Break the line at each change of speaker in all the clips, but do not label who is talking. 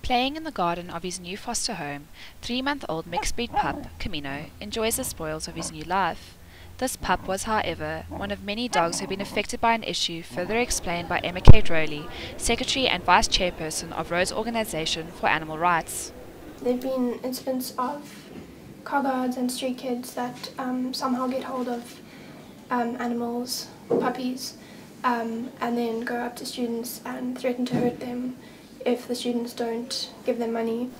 Playing in the garden of his new foster home, 3-month-old mixed-breed pup, Camino, enjoys the spoils of his new life. This pup was, however, one of many dogs who have been affected by an issue further explained by Emma Kate Rowley, Secretary and Vice Chairperson of Rose Organisation for Animal Rights.
There have been incidents of car guards and street kids that somehow get hold of animals, puppies, and then go up to students and threaten to hurt them if the students don't give them money.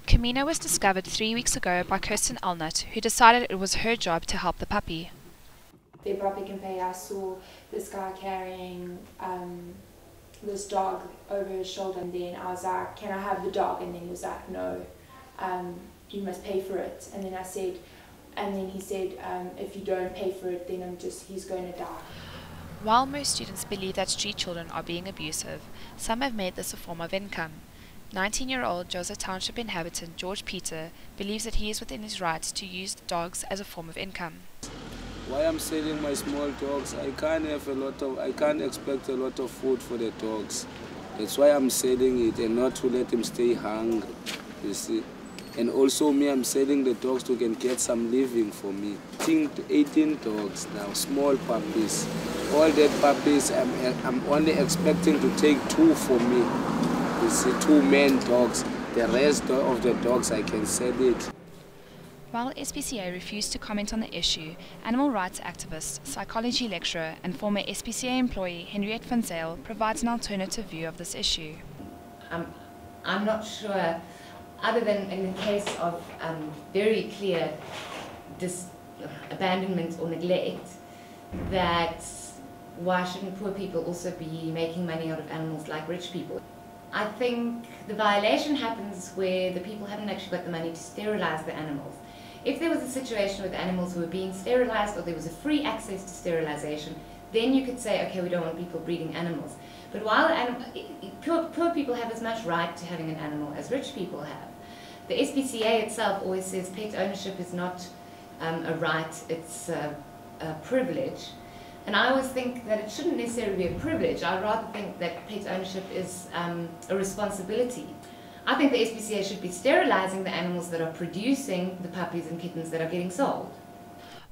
Camino was discovered 3 weeks ago by Kirsten Elnut, who decided it was her job to help the puppy.
The property campaign, I saw this guy carrying this dog over his shoulder, and then I was like, "Can I have the dog?" And then he was like, "No, you must pay for it." And then he said, "If you don't pay for it, then he's going to die."
While most students believe that street children are being abusive, some have made this a form of income. 19-year-old Joseph Township inhabitant George Peter believes that he is within his rights to use dogs as a form of income.
Why I'm selling my small dogs, I can't expect a lot of food for the dogs. That's why I'm selling it, and not to let them stay hungry, you see. And also me, I'm selling the dogs to can get some living for me. 18 dogs now, small puppies. All the puppies, I'm only expecting to take 2 for me. You see, 2 men dogs. The rest of the dogs, I can sell it.
While SPCA refused to comment on the issue, animal rights activist, psychology lecturer and former SPCA employee Henriette van Zyl provides an alternative view of this issue.
I'm not sure, other than in the case of very clear abandonment or neglect, that why shouldn't poor people also be making money out of animals like rich people? I think the violation happens where the people haven't actually got the money to sterilize the animals. If there was a situation with animals who were being sterilized, or there was a free access to sterilization, then you could say, okay, we don't want people breeding animals. But while poor people have as much right to having an animal as rich people have, the SPCA itself always says pet ownership is not a right, it's a privilege. And I always think that it shouldn't necessarily be a privilege. I'd rather think that pet ownership is a responsibility. I think the SPCA should be sterilizing the animals that are producing the puppies and kittens that are getting sold.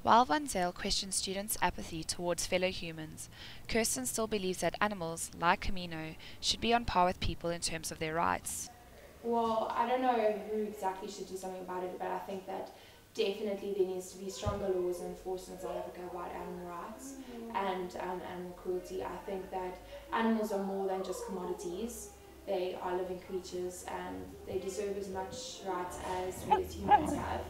While Van Zyl questions students' apathy towards fellow humans, Kirsten still believes that animals, like Camino, should be on par with people in terms of their rights.
Well, I don't know who exactly should do something about it, but I think that definitely there needs to be stronger laws enforced in South Africa about animal rights and animal cruelty. I think that animals are more than just commodities. They are living creatures and they deserve as much rights as we as humans have.